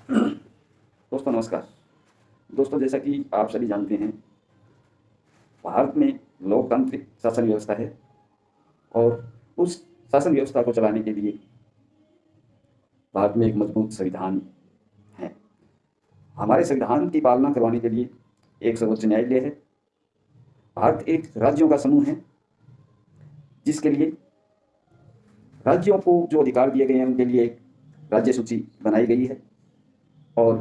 दोस्तों नमस्कार। दोस्तों जैसा कि आप सभी जानते हैं, भारत में लोकतांत्रिक शासन व्यवस्था है और उस शासन व्यवस्था को चलाने के लिए भारत में एक मजबूत संविधान है। हमारे संविधान की पालना करवाने के लिए एक सर्वोच्च न्यायालय है। भारत एक राज्यों का समूह है जिसके लिए राज्यों को जो अधिकार दिए गए हैं उनके लिए एक राज्य सूची बनाई गई है और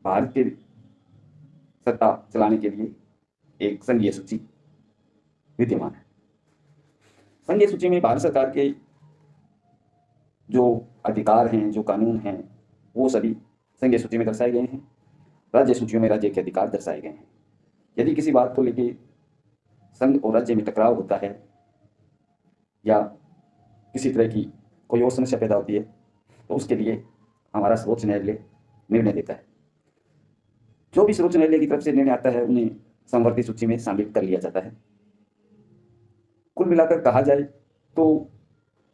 भारत के सत्ता चलाने के लिए एक संघीय सूची विद्यमान है। संघीय सूची में भारत सरकार के जो अधिकार हैं, जो कानून हैं, वो सभी संघीय सूची में दर्शाए गए हैं। राज्य सूचियों में राज्य के अधिकार दर्शाए गए हैं। यदि किसी बात को लेकर संघ और राज्य में टकराव होता है या किसी तरह की कोई और समस्या पैदा होती है तो उसके लिए हमारा सर्वोच्च न्यायालय निर्णय देता है। जो भी सर्वोच्च न्यायालय की तरफ से निर्णय आता है उन्हें समवर्ती सूची में शामिल कर लिया जाता है। कुल मिलाकर कहा जाए तो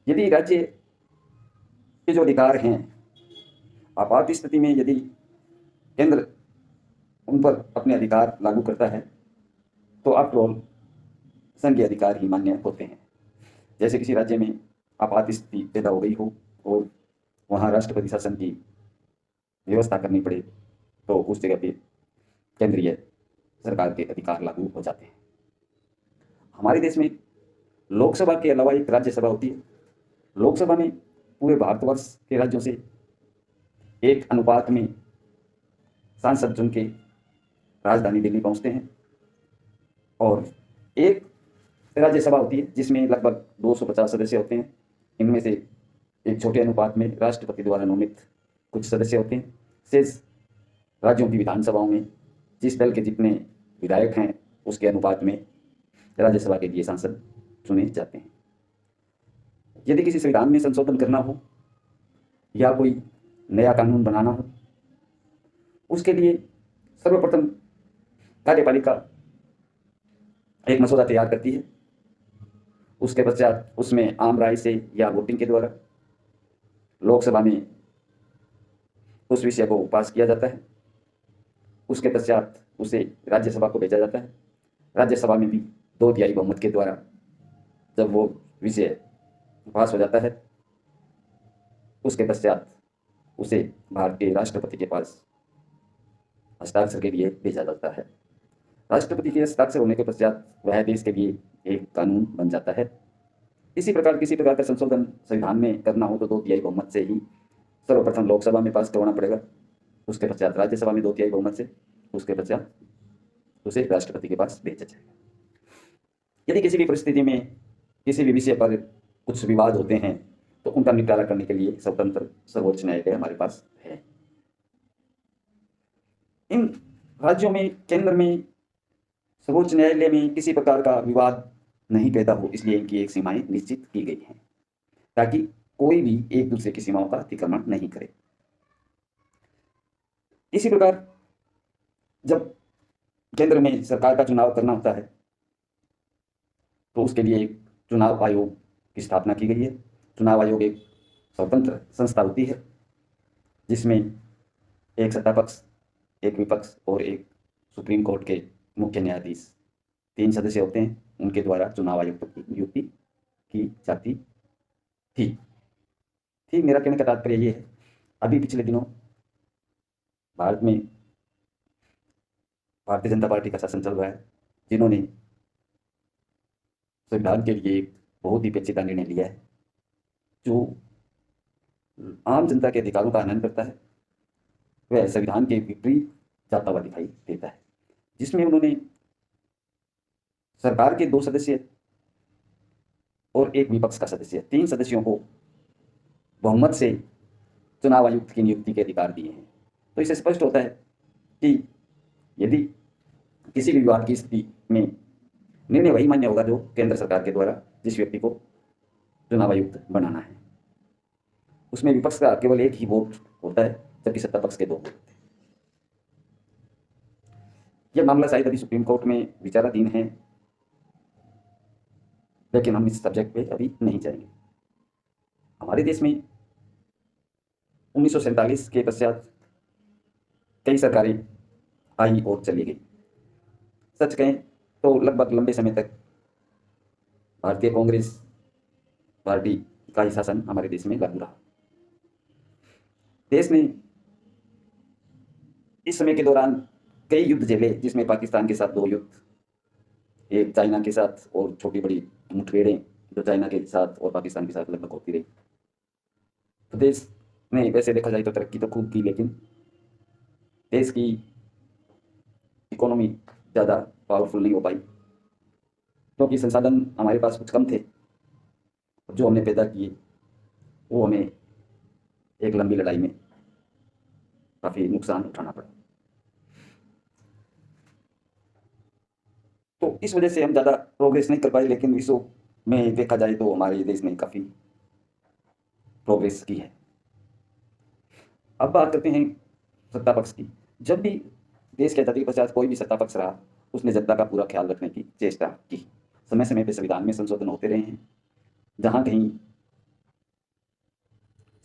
यदि राज्य के जो अधिकार हैं, आपात स्थिति में यदि केंद्र उन पर अपने अधिकार लागू करता है तो आफ्टरऑल संघीय अधिकार ही मान्य होते हैं। जैसे किसी राज्य में आपात स्थिति पैदा हो गई हो और वहाँ राष्ट्रपति शासन की व्यवस्था करनी पड़े तो उस जगह पे केंद्रीय सरकार के अधिकार लागू हो जाते हैं। हमारे देश में लोकसभा के अलावा एक राज्यसभा होती है। लोकसभा में पूरे भारतवर्ष के राज्यों से एक अनुपात में सांसद चुन के राजधानी दिल्ली पहुंचते हैं और एक राज्यसभा होती है जिसमें लगभग 250 सदस्य होते हैं। इनमें से एक छोटे अनुपात में राष्ट्रपति द्वारा नामित कुछ सदस्य होते हैं। शेष राज्यों की विधानसभाओं में जिस दल के जितने विधायक हैं उसके अनुपात में राज्यसभा के लिए सांसद चुने जाते हैं। यदि किसी संविधान में संशोधन करना हो या कोई नया कानून बनाना हो उसके लिए सर्वप्रथम कार्यपालिका एक मसौदा तैयार करती है। उसके पश्चात उसमें आम राय से या वोटिंग के द्वारा लोकसभा में उस विषय को पास किया जाता है। उसके पश्चात उसे राज्यसभा को भेजा जाता है। राज्यसभा में भी 2/3 बहुमत के द्वारा जब वो विषय पास हो जाता है उसके पश्चात उसे भारत के राष्ट्रपति के पास हस्ताक्षर के लिए भेजा जाता है। राष्ट्रपति के हस्ताक्षर होने के पश्चात वह देश के लिए एक कानून बन जाता है। इसी प्रकार किसी प्रकार का संशोधन संविधान में करना हो तो 2/3 बहुमत से ही सर्वप्रथम लोकसभा में पास करवाना पड़ेगा। उसके पश्चात राज्यसभा में 2/3 बहुमत से, उसके पश्चात उसे राष्ट्रपति के पास भेजा जाएगा। यदि किसी भी परिस्थिति में किसी भी विषय पर कुछ विवाद होते हैं तो उनका निपटारा करने के लिए स्वतंत्र सर्वोच्च न्यायालय हमारे पास है। इन राज्यों में, केंद्र में, सर्वोच्च न्यायालय में किसी प्रकार का विवाद नहीं पैदा हो इसलिए इनकी एक सीमाएं निश्चित की गई हैं ताकि कोई भी एक दूसरे की सीमाओं का अतिक्रमण नहीं करे। इसी प्रकार जब केंद्र में सरकार का चुनाव करना होता है तो उसके लिए एक चुनाव आयोग की स्थापना की गई है। चुनाव आयोग एक स्वतंत्र संस्था होती है जिसमें एक सत्ता पक्ष, एक विपक्ष और एक सुप्रीम कोर्ट के मुख्य न्यायाधीश 3 सदस्य होते हैं। उनके द्वारा चुनाव आयुक्त की नियुक्ति की जाती थी। मेरा कहने का तात्पर्य ये है, अभी पिछले दिनों भारत में भारतीय जनता पार्टी का शासन चल रहा है जिन्होंने संविधान के लिए एक बहुत ही पेचीदा निर्णय लिया है जो आम जनता के अधिकारों का हनन करता है। वह संविधान के विपरीत जाता हुआ दिखाई देता है, जिसमें उन्होंने सरकार के 2 सदस्य और एक विपक्ष का सदस्य, 3 सदस्यों को बहुमत से चुनाव आयुक्त की नियुक्ति के अधिकार दिए हैं। तो इससे स्पष्ट होता है कि यदि किसी भी विवाद की स्थिति में निर्णय वही मान्य होगा जो केंद्र सरकार के द्वारा जिस व्यक्ति को चुनाव आयुक्त बनाना है। उसमें विपक्ष का केवल एक ही वोट होता है जबकि सत्ता पक्ष के 2 वोट होते हैं। यह मामला शायद अभी सुप्रीम कोर्ट में विचाराधीन है, लेकिन हम इस सब्जेक्ट पे अभी नहीं जाएंगे। हमारे देश में 1947 के पश्चात कई सरकारें आई और चली गई। सच कहें तो लगभग लंबे समय तक भारतीय कांग्रेस पार्टी का ही शासन हमारे देश में लागू रहा। देश ने इस समय के दौरान कई युद्ध झेले, जिसमें पाकिस्तान के साथ 2 युद्ध, एक चाइना के साथ और छोटी बड़ी मुठभेड़ें जो चाइना के साथ और पाकिस्तान के साथ लगभग होती रही। तो देश ने वैसे देखा जाए तो तरक्की तो खूब की, लेकिन देश की इकोनॉमी ज़्यादा पावरफुल नहीं हो पाई, क्योंकि संसाधन हमारे पास कुछ कम थे। जो हमने पैदा किए वो हमें एक लंबी लड़ाई में काफ़ी नुकसान उठाना पड़ा। तो इस वजह से हम ज़्यादा प्रोग्रेस नहीं कर पाए, लेकिन विश्व में देखा जाए तो हमारे देश ने काफ़ी प्रोग्रेस की है। अब बात करते हैं सत्ता पक्ष की। जब भी देश की आज़ादी के पश्चात कोई भी सत्ता पक्ष रहा, उसने जनता का पूरा ख्याल रखने की चेष्टा की। समय समय पर संविधान में संशोधन होते रहे हैं। जहाँ कहीं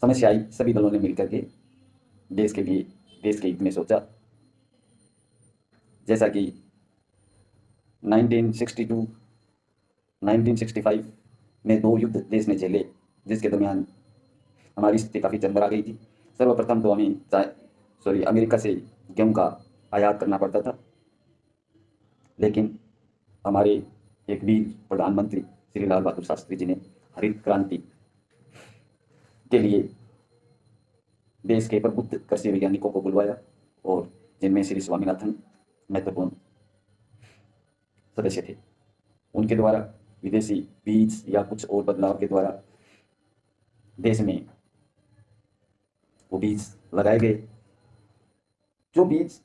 समस्या आई, सभी दलों ने मिलकर के देश के लिए, देश के हित में सोचा। जैसा कि 1962, 1965 में 2 युद्ध देश ने झेले, जिसके दरमियान हमारी स्थिति काफ़ी चरमरा गई थी। सर्वप्रथम तो हमें अमेरिका से गेहूं का आयात करना पड़ता था, लेकिन हमारे एक वीर प्रधानमंत्री श्री लाल बहादुर शास्त्री जी ने हरित क्रांति के लिए देश के प्रबुद्ध कृषि वैज्ञानिकों को बुलवाया, और जिनमें श्री स्वामीनाथन महत्वपूर्ण सदस्य थे। उनके द्वारा विदेशी बीज या कुछ और बदलाव के द्वारा देश में वो बीज लगाए गए। जो बीज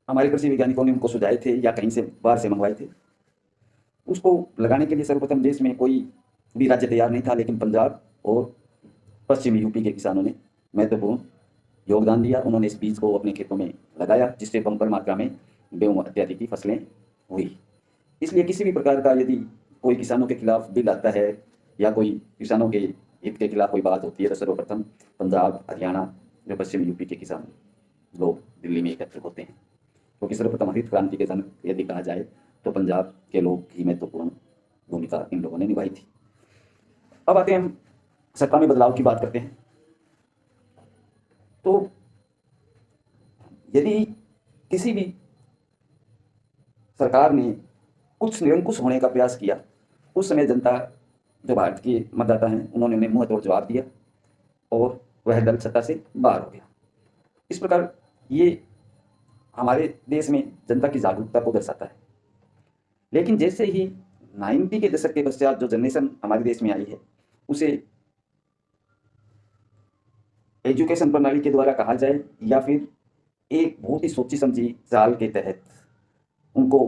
हमारे कृषि वैज्ञानिकों ने उनको सुझाए थे या कहीं से बाहर से मंगवाए थे, उसको लगाने के लिए सर्वप्रथम देश में कोई भी राज्य तैयार नहीं था, लेकिन पंजाब और पश्चिमी यूपी के किसानों ने महत्वपूर्ण योगदान दिया। उन्होंने इस बीज को अपने खेतों में लगाया, जिससे बम्पर मात्रा में गेहूं इत्यादि की फसलें हुई। इसलिए किसी भी प्रकार का यदि कोई किसानों के खिलाफ बिल आता है या कोई किसानों के हित के खिलाफ कोई बात होती है, तो सर्वप्रथम पंजाब, हरियाणा, जो पश्चिमी यूपी के किसान लोग दिल्ली में एकत्र होते हैं, क्योंकि सर्वप्रथम हरित क्रांति के जनक यदि कहा जाए तो पंजाब के लोग ही महत्वपूर्ण भूमिका इन लोगों ने निभाई थी। अब आते हैं हम सत्ता में बदलाव की बात करते हैं। तो यदि किसी भी सरकार ने कुछ निरंकुश होने का प्रयास किया, उस समय जनता, जो भारत के मतदाता हैं, उन्होंने उन्हें मुंह तोड़ जवाब दिया और वह दल सत्ता से बाहर हो गया। इस प्रकार ये हमारे देश में जनता की जागरूकता को दर्शाता है। लेकिन जैसे ही 90 के दशक के पश्चात जो जनरेशन हमारे देश में आई है, उसे एजुकेशन प्रणाली के द्वारा कहा जाए या फिर एक बहुत ही सोची समझी चाल के तहत उनको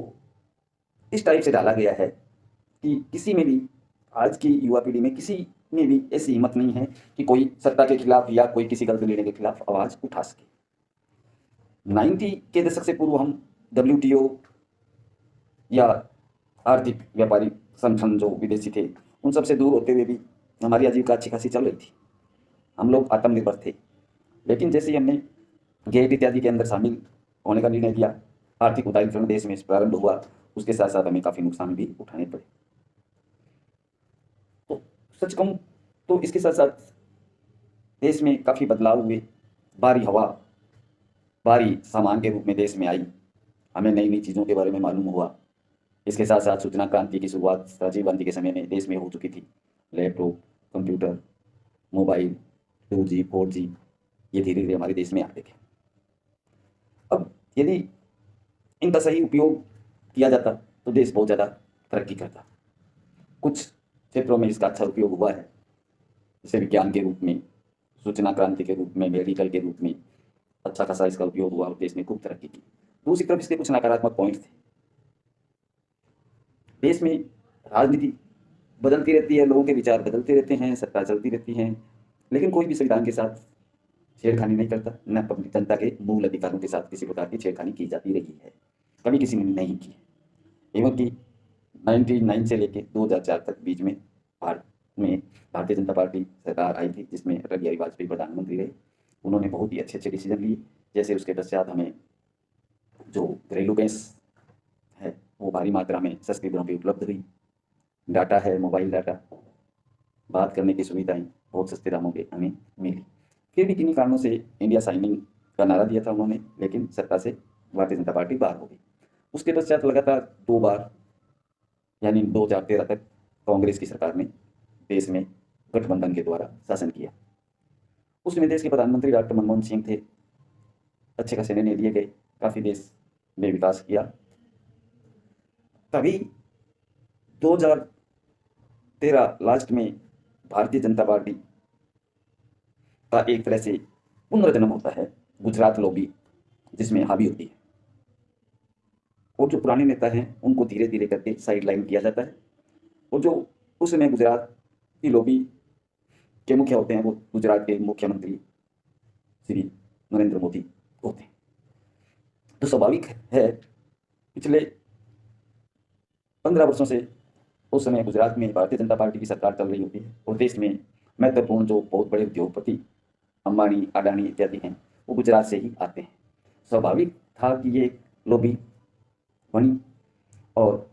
इस टाइप से डाला गया है कि किसी में भी, आज की युवा पीढ़ी में किसी में भी ऐसी हिम्मत नहीं है कि कोई सत्ता के खिलाफ या कोई किसी गलत निर्णय के खिलाफ आवाज उठा सके। 90 के दशक से पूर्व हम WTO या आर्थिक व्यापारिक संगठन जो विदेशी थे, उन सबसे दूर होते हुए भी हमारी आजीविका अच्छी खासी चल रही थी। हम लोग आत्मनिर्भर थे। लेकिन जैसे ही हमने गेट इत्यादि के अंदर शामिल होने का निर्णय किया, आर्थिक उदारीकरण देश में प्रारंभ हुआ, उसके साथ साथ हमें काफ़ी नुकसान भी उठाने पड़े। तो सच कहूँ तो इसके साथ साथ देश में काफ़ी बदलाव हुए। बारी हवा, बारी सामान के रूप में देश में आई। हमें नई नई चीज़ों के बारे में मालूम हुआ। इसके साथ साथ सूचना क्रांति की शुरुआत राजीव गांधी के समय में देश में हो चुकी थी। Laptop, computer, mobile, 2G, 4G, ये धीरे धीरे हमारे देश में आते थे। अब यदि इनका सही उपयोग किया जाता तो देश बहुत ज़्यादा तरक्की करता। कुछ क्षेत्रों में इसका अच्छा उपयोग हुआ है, जैसे विज्ञान के रूप में, सूचना क्रांति के रूप में, मेडिकल के रूप में अच्छा खासा इसका उपयोग हुआ और देश ने खूब तरक्की की। दूसरी तरफ इसके कुछ नकारात्मक पॉइंट थे। देश में राजनीति बदलती रहती है, लोगों के विचार बदलते रहते हैं, सरकार चलती रहती है, लेकिन कोई भी संविधान के साथ छेड़खानी नहीं करता, न पब्लिक जनता के मूल अधिकारों के साथ किसी प्रकार की छेड़खानी की जाती रही है, कभी किसी ने नहीं की। एवं कि 99 से लेकर 2004 तक बीच में भारत में भारतीय जनता पार्टी सरकार आई थी, जिसमें अटल बिहारी वाजपेयी प्रधानमंत्री रहे। उन्होंने बहुत ही अच्छे अच्छे डिसीजन लिए, जैसे उसके पश्चात हमें जो घरेलू गैस है वो भारी मात्रा में सस्ती दरों पर उपलब्ध हुई, डाटा है, मोबाइल डाटा, बात करने की सुविधाएं बहुत सस्ते दामों पे हमें मिली। फिर भी किन्हीं कारणों से इंडिया साइनिंग का नारा दिया था उन्होंने, लेकिन सत्ता से भारतीय जनता पार्टी बाहर हो गई। उसके पश्चात लगातार 2 बार यानी 2013 तक कांग्रेस की सरकार ने देश में गठबंधन के द्वारा शासन किया। उसमें देश के प्रधानमंत्री डॉक्टर मनमोहन सिंह थे, अच्छे खासे निर्णय लिए गए, काफ़ी देश में विकास किया। तभी 2013 लास्ट में भारतीय जनता पार्टी का एक तरह से पुनर्जन्म होता है, गुजरात लॉबी जिसमें हावी होती है, और जो पुराने नेता हैं उनको धीरे धीरे करके साइड लाइन किया जाता है, और जो उस समय गुजरात की लॉबी के मुखिया होते हैं वो गुजरात के मुख्यमंत्री श्री नरेंद्र मोदी होते हैं। तो स्वाभाविक है पिछले 15 वर्षों से उस समय गुजरात में भारतीय जनता पार्टी की सरकार चल रही होती है, और देश में महत्वपूर्ण जो बहुत बड़े उद्योगपति अंबानी, अडानी इत्यादि हैं वो गुजरात से ही आते हैं। स्वाभाविक था कि ये लॉबी बनी और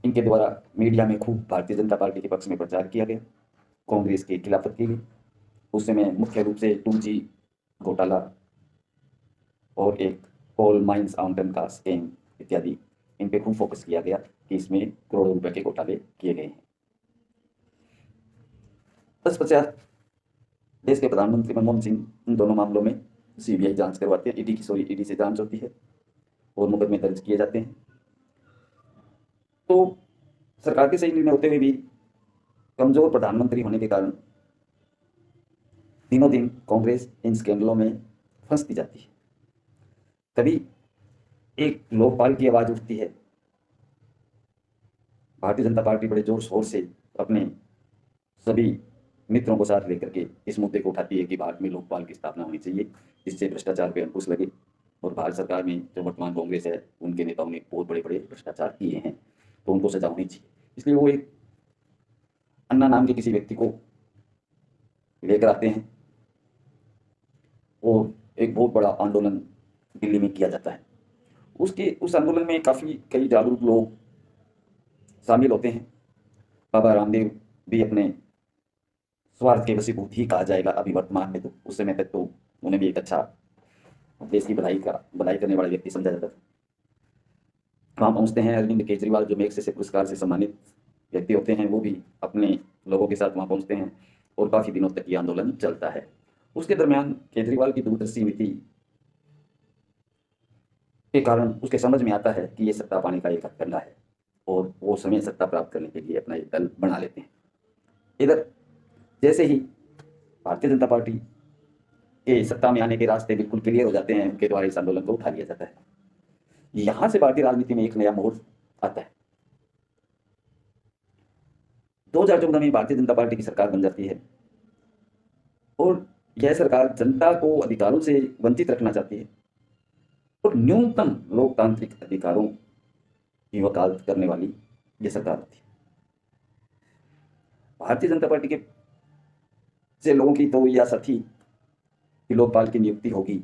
इनके द्वारा मीडिया में खूब भारतीय जनता पार्टी के पक्ष में प्रचार किया गया, कांग्रेस की खिलाफत की गई। उस समय मुख्य रूप से 2G घोटाला और एक कोल माइंस आवंटन का स्कैम इत्यादि इन पे खूब फोकस किया गया कि इसमें करोड़ों रुपए के घोटाले किए गए हैं। तत्पश्चात देश के प्रधानमंत्री मनमोहन सिंह इन दोनों मामलों में CBI जांच करवाते हैं, ईडी से जांच होती है और मुकदमे दर्ज किए जाते हैं। तो सरकार के सही निर्णय होते हुए भी कमजोर प्रधानमंत्री होने के कारण दिनों दिन कांग्रेस इन स्कैंडलों में फंसती जाती है। तभी एक लोकपाल की आवाज उठती है, भारतीय जनता पार्टी बड़े जोर शोर से अपने सभी मित्रों को साथ लेकर के इस मुद्दे को उठाती है कि भारत में लोकपाल की स्थापना होनी चाहिए, जिससे भ्रष्टाचार पे अंकुश लगे। और भारत सरकार में जो वर्तमान कांग्रेस है उनके नेताओं ने बहुत बड़े बड़े भ्रष्टाचार किए हैं, तो उनको सजा होनी चाहिए। इसलिए वो एक अन्ना नाम के किसी व्यक्ति को लेकर आते हैं और एक बहुत बड़ा आंदोलन दिल्ली में किया जाता है। उस आंदोलन में कई जागरूक लोग शामिल होते हैं। बाबा रामदेव भी अपने स्वार्थ के वशीभूत ही कहा जाएगा अभी वर्तमान में, तो उस समय तक तो उन्हें भी एक अच्छा देश की भलाई करने वाला व्यक्ति समझा जाता था। वहाँ पहुँचते हैं अरविंद केजरीवाल, जो मैग्सेसे पुरस्कार से सम्मानित व्यक्ति होते हैं, वो भी अपने लोगों के साथ वहाँ पहुँचते हैं और काफ़ी दिनों तक ये आंदोलन चलता है। उसके दरमियान केजरीवाल की दूरदर्शी नीति के कारण उसके समझ में आता है कि ये सत्ता पाने का एक हथकंडा है, और वो समय सत्ता प्राप्त करने के लिए अपना एक दल बना लेते हैं। इधर जैसे ही भारतीय जनता पार्टी के सत्ता में आने के रास्ते बिल्कुल क्लियर हो जाते हैं, उनके द्वारा इस आंदोलन को उठा लिया जाता है। यहां से भारतीय राजनीति में एक नया मोड़ आता है। 2014 में भारतीय जनता पार्टी की सरकार बन जाती है, और यह सरकार जनता को अधिकारों से वंचित रखना चाहती है और न्यूनतम लोकतांत्रिक अधिकारों की वकालत करने वाली यह सरकार होती है। भारतीय जनता पार्टी के से लोगों की तो यह आशा थी कि लोकपाल की नियुक्ति होगी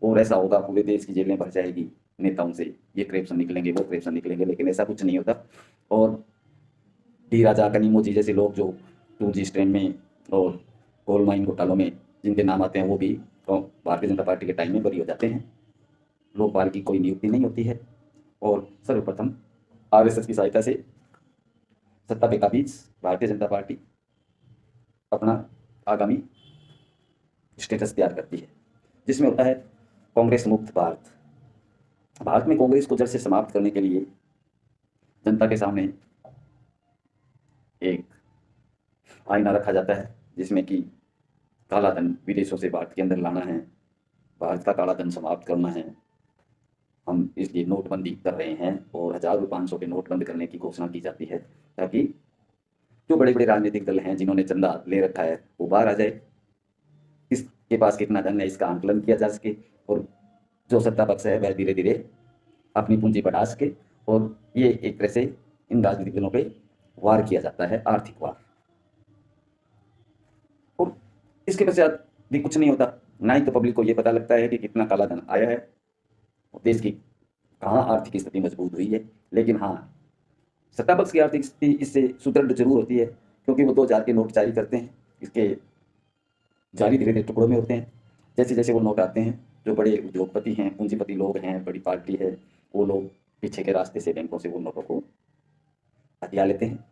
और ऐसा होगा, पूरे देश की जेलें भर जाएगी नेताओं से, ये करप्शन निकलेंगे, वो करप्शन निकलेंगे, लेकिन ऐसा कुछ नहीं होता। और डी राजा कनीमोजी जैसे लोग जो 2G स्ट्रैंड में और कोल माइन घोटालों में जिनके नाम आते हैं, वो भी तो भारतीय जनता पार्टी के टाइम में बरी हो जाते हैं। लोकपाल की कोई नियुक्ति नहीं होती है, और सर्वप्रथम RSS की सहायता से सत्ता पे काबिज भारतीय जनता पार्टी अपना आगामी स्टेटस तैयार करती है, जिसमें होता है कांग्रेस मुक्त भारत। भारत में कांग्रेस को जड़ से समाप्त करने के लिए जनता के सामने एक आईना रखा जाता है, जिसमें कि काला धन विदेशों से भारत के अंदर लाना है, भारत का काला धन समाप्त करना है, हम इसलिए नोटबंदी कर रहे हैं और 1000 और 500 के नोट बंद करने की घोषणा की जाती है, ताकि जो बड़े बड़े राजनीतिक दल हैं जिन्होंने चंदा ले रखा है वो बाहर आ जाए, इसके पास कितना धन है इसका आंकलन किया जा सके, और जो सत्ता पक्ष है वह धीरे धीरे अपनी पूंजी बढ़ा सके। और ये एक तरह से इन राजनीतिक दलों पे वार किया जाता है, आर्थिक वार। और इसके पश्चात भी कुछ नहीं होता, ना ही तो पब्लिक को ये पता लगता है कि कितना काला धन आया है और देश की कहाँ आर्थिक स्थिति मजबूत हुई है। लेकिन हाँ, सत्ता पक्ष की आर्थिक स्थिति इससे सुदृढ़ जरूर होती है, क्योंकि वो 2000 के नोट जारी करते हैं। इसके जारी धीरे धीरे टुकड़ों में होते हैं। जैसे जैसे वो नोट आते हैं, जो बड़े उद्योगपति हैं, पूंजीपति लोग हैं, बड़ी पार्टी है, वो लोग पीछे के रास्ते से बैंकों से वो नोटों को हथिया लेते हैं।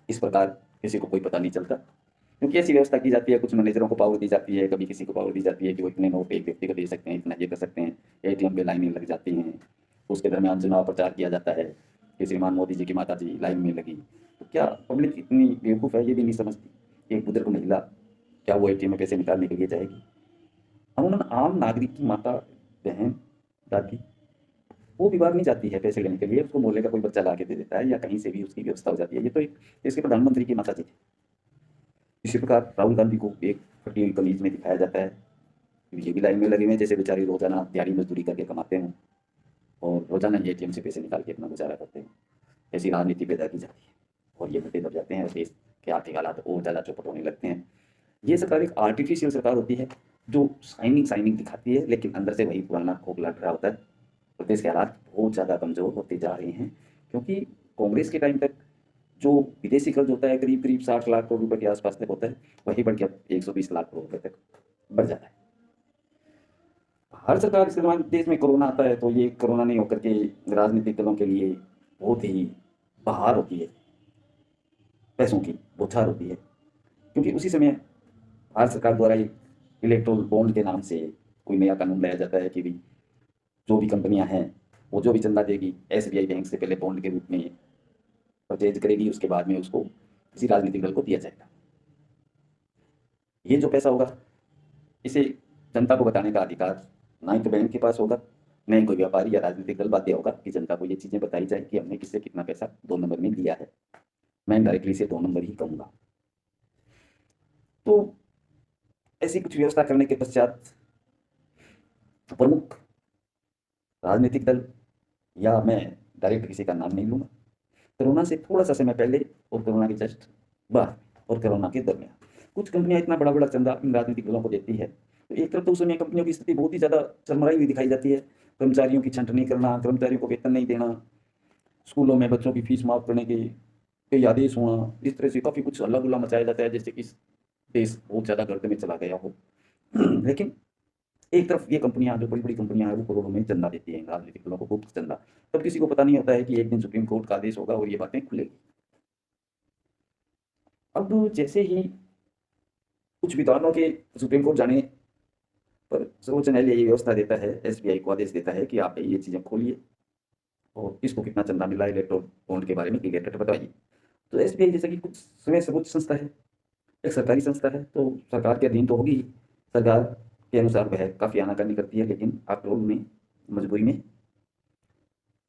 इस प्रकार किसी को कोई पता नहीं चलता, क्योंकि ऐसी व्यवस्था की जाती है। कुछ मैनेजरों को पावर दी जाती है, कभी किसी को पावर दी जाती है कि वो इतने नोट एक व्यक्ति को दे सकते हैं, इतना ये कर सकते हैं। एटीएम पे लाइनें लग जाती हैं, उसके दरमियान चुनाव प्रचार किया जाता है कि श्रीमान मोदी जी की माता जी लाइन में लगी। तो क्या पब्लिक इतनी बेवकूफ़ है, ये भी नहीं समझती। एक बुजुर्ग महिला, क्या वो एटीएम में पैसे निकालने के लिए जाएगी? अमूमन आम नागरिक की माता, बहन, दादी, वो भी बाहर नहीं जाती है पैसे लेने के लिए। उसको मोहल्ले का कोई बच्चा ला के दे देता है, या कहीं से भी उसकी व्यवस्था हो जाती है। ये तो एक देश के प्रधानमंत्री की माता जी थी। इसी प्रकार राहुल गांधी को एक फटी हुई कमीज में दिखाया जाता है, ये भी लाइन में लगे हुए हैं, जैसे बेचारे रोजाना दिहाड़ी मजदूरी करके कमाते हैं और रोजाना ही एटीएम से पैसे निकाल के अपना गुजारा करते हैं। ऐसी राजनीति पैदा की जाती है और ये मुद्दे दब जाते हैं और देश के आर्थिक हालात और ज़्यादा चौपट होने लगते हैं। ये सरकार एक आर्टिफिशियल सरकार होती है, जो शाइनिंग शाइनिंग दिखाती है, लेकिन अंदर से वही पुराना खोखला डरा होता है। प्रदेश के हालात बहुत ज़्यादा कमज़ोर होते जा रहे हैं, क्योंकि कांग्रेस के टाइम तक जो विदेशी कर्ज होता है करीब करीब 60 लाख करोड़ रुपए के आसपास तक होता है, वही बढ़ के अब 120 लाख करोड़ रुपए तक बढ़ जाता है। हर सरकार के दरमियान देश में कोरोना आता है, तो ये कोरोना नहीं होकर के राजनीतिक दलों के लिए बहुत ही बहार होती है, पैसों की बौछार होती है। क्योंकि उसी समय भारत सरकार द्वारा एक इलेक्ट्रोल बॉन्ड के नाम से कोई नया कानून लाया जाता है कि भी जो भी कंपनियां हैं, वो जो भी चंदा देगी एसबीआई बैंक से पहले बॉन्ड के रूप में परचेज करेगी, उसके बाद में उसको किसी राजनीतिक दल को दिया जाएगा। ये जो पैसा होगा, इसे जनता को बताने का अधिकार ना ही तो बैंक के पास होगा, न ही कोई व्यापारी या राजनीतिक दल बाध्य होगा कि जनता को ये चीज़ें बताई जाए कि हमने किससे कितना पैसा 2 नंबर में लिया है। मैं डायरेक्टली से 2 नंबर ही कहूँगा। तो ऐसी कुछ व्यवस्था करने के पश्चात प्रमुख राजनीतिक दल, या मैं डायरेक्ट किसी का नाम नहीं लूँगा, कोरोना से थोड़ा सा समय पहले और कोरोना के जस्ट बाद और कोरोना के दरमियान कुछ कंपनियां इतना बड़ा बड़ा चंदा इन राजनीतिक दलों को देती है। तो एक तरफ तो उस समय कंपनियों की स्थिति बहुत ही ज़्यादा चरमराई हुई दिखाई जाती है। कर्मचारियों की छंटनी करना, कर्मचारियों को वेतन नहीं देना, स्कूलों में बच्चों की फीस माफ करने के कई आदेश होना, इस तरह से काफ़ी कुछ हल्ला गुल्ला मचाया जाता है, जैसे कि देश बहुत ज़्यादा गर्त में चला गया हो। लेकिन एक तरफ ये कंपनियां, जो बड़ी बड़ी कंपनियां हैं, वो करोड़ों में चंदा देती हैं राजनीतिक दलों को, गुप्त चंदा। तब किसी को पता नहीं होता है कि एक दिन सुप्रीम कोर्ट का आदेश होगा और ये बातें खुलेगी। अब जैसे ही कुछ विद्वानों के सुप्रीम कोर्ट जाने पर सर्वोच्च न्यायालय ये व्यवस्था देता है, एसबीआई को आदेश देता है कि आप ये चीज़ें खोलिए और किसको कितना चंदा मिला है इलेक्ट्रोल बॉन्ड के बारे में क्लियर कट बताइए। तो एसबीआई जैसा कि कुछ समय सर्वोच्च संस्था है, एक सरकारी संस्था है, तो सरकार के अधीन तो होगी ही। सरकार के अनुसार वह काफ़ी आनाकानी करती है, लेकिन आफ्टर ऑल उन्हें मजबूरी में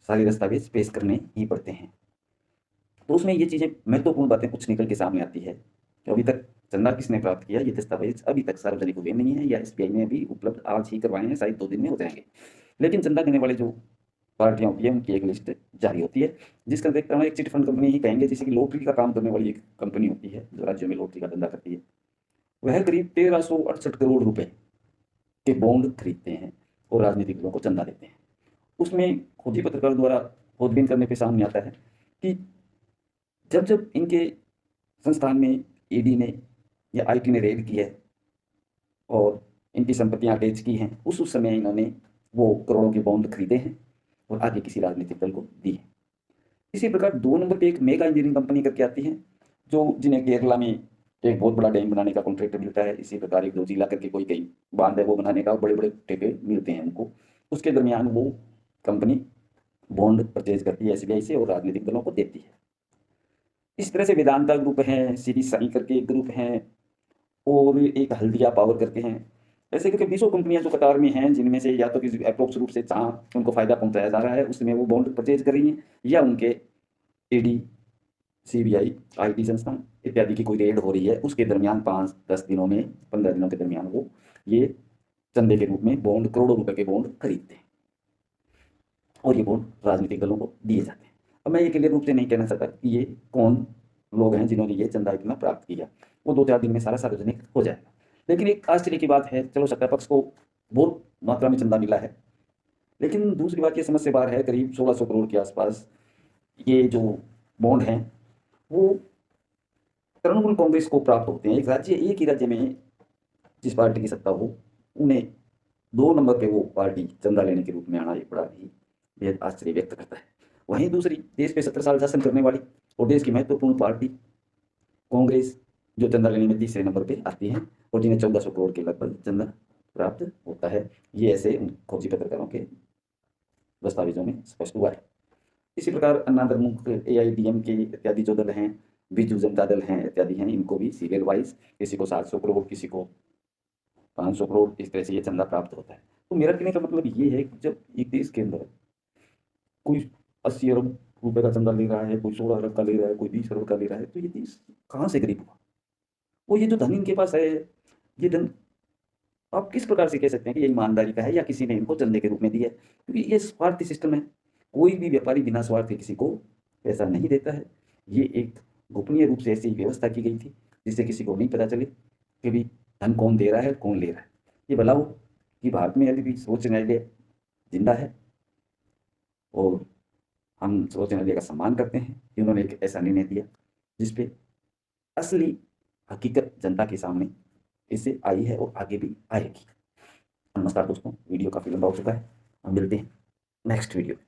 सारे दस्तावेज पेश करने ही पड़ते हैं। तो उसमें ये चीज़ें महत्वपूर्ण बातें कुछ निकल के सामने आती है कि अभी तक चंदा किसने प्राप्त किया, ये दस्तावेज अभी तक सार्वजनिक हुए नहीं है, या एसबीआई ने अभी उपलब्ध आज ही करवाए हैं, शायद 2 दिन में हो जाएंगे। लेकिन चंदा देने वाले जो पार्टियां होती है, उनकी एक लिस्ट जारी होती है, जिसका देखता हूँ एक चिट फंड कंपनी ही कहेंगे, जैसे कि लॉटरी का काम करने वाली एक कंपनी होती है जो राज्यों में लॉटरी का धंधा करती है। वह करीब 1368 करोड़ रुपए के बॉन्ड खरीदते हैं और राजनीतिक दलों को चंदा देते हैं। उसमें खोजी पत्रकार द्वारा खोजबीन करने पे सामने आता है कि जब जब इनके संस्थान में ईडी ने या आईटी ने रेड की है और इनकी संपत्तियां अटैच की हैं, उस समय इन्होंने वो करोड़ों के बॉन्ड खरीदे हैं और आगे किसी राजनीतिक दल को दिए। इसी प्रकार 2 नंबर पे एक मेगा इंजीनियरिंग कंपनी करके आती है, जो जिन्हें केरला में एक बहुत बड़ा डैम बनाने का कॉन्ट्रैक्ट मिलता है। इसी प्रकार एक 2 जिला करके कोई कई बांध है वो बनाने का, बड़े बड़े ठेके मिलते हैं उनको। उसके दरमियान वो कंपनी बॉन्ड परचेज करती है एसबीआई से और राजनीतिक दलों को देती है। इस तरह से वेदांता ग्रुप हैं, सीरी साई करके एक ग्रुप हैं, और एक हल्दिया पावर करके हैं। ऐसे करके 20 कंपनियां जो कतार में हैं, जिनमें से या तो किसी अप्रोक्स रूप से जहाँ उनको फायदा पहुंचाया जा रहा है उसमें वो बॉन्ड परचेज कर रही हैं, या उनके ईडी, सीबीआई, आईटी संस्थान इत्यादि की कोई रेड हो रही है, उसके दरमियान 5-10 दिनों में, 15 दिनों के दरमियान वो ये चंदे के रूप में बॉन्ड, करोड़ों रुपए के बॉन्ड खरीदते हैं और ये बॉन्ड राजनीतिक दलों को दिए जाते हैं। अब मैं ये क्लियर रूप से नहीं कहना चाहता कि ये कौन लोग हैं जिन्होंने ये चंदा इतना प्राप्त किया, वो 2-4 दिन में सारा सार्वजनिक हो जाएगा। लेकिन एक आश्चर्य की बात है, चलो सत्ता पक्ष को बहुत मात्रा में चंदा मिला है, लेकिन दूसरी बात ये समझ से बाहर है, करीब 1600 करोड़ के आसपास ये जो बॉन्ड हैं वो तृणमूल कांग्रेस को प्राप्त होते हैं। एक ही राज्य में जिस पार्टी की सत्ता हो, उन्हें 2 नंबर पे वो पार्टी चंदा लेने के रूप में आना एक बड़ा ही बेहद आश्चर्य व्यक्त करता है। वहीं दूसरी, देश पे 17 साल शासन करने वाली और देश की महत्वपूर्ण पार्टी कांग्रेस, जो चंदा लेने में तीसरे नंबर पे आती है और जिन्हें 1400 करोड़ के लगभग चंदा प्राप्त होता है। ये ऐसे उन खोजी पत्रकारों के दस्तावेजों में स्पष्ट हुआ है। इसी प्रकार अन्ना द्रमुक, AIADMK इत्यादि जो दल हैं, बीजू जनता दल हैं इत्यादि हैं, इनको भी सीरियल वाइज किसी को 700 करोड़, किसी को 500 करोड़, इस तरह से ये चंदा प्राप्त होता है। तो मेरा कहने का मतलब ये है कि जब एक देश के अंदर कोई 80 अरब रुपए का चंदा ले रहा है, कोई 16 अरब का ले रहा है, कोई 20 अरब का ले रहा है, तो ये देश कहाँ से गरीब हुआ? वो ये जो धन इनके पास है, ये धन आप किस प्रकार से कह सकते हैं कि ये ईमानदारी का है या किसी ने इनको चंदे के रूप में दिया है? क्योंकि ये स्वार्थी सिस्टम है। कोई भी व्यापारी बिना स्वार्थ के किसी को पैसा नहीं देता है। ये एक गोपनीय रूप से ऐसी व्यवस्था की गई थी जिससे किसी को नहीं पता चले कि भी धन कौन दे रहा है, कौन ले रहा है। ये भला हो कि भारत में अभी भी सर्वोच्च न्यायालय जिंदा है और हम सर्वोच्च न्यायालय का सम्मान करते हैं कि उन्होंने एक ऐसा निर्णय दिया जिसपे असली हकीकत जनता के सामने इससे आई है और आगे भी आएगी। नमस्कार दोस्तों, वीडियो काफ़ी लंबा हो चुका है, हम मिलते हैं नेक्स्ट वीडियो में।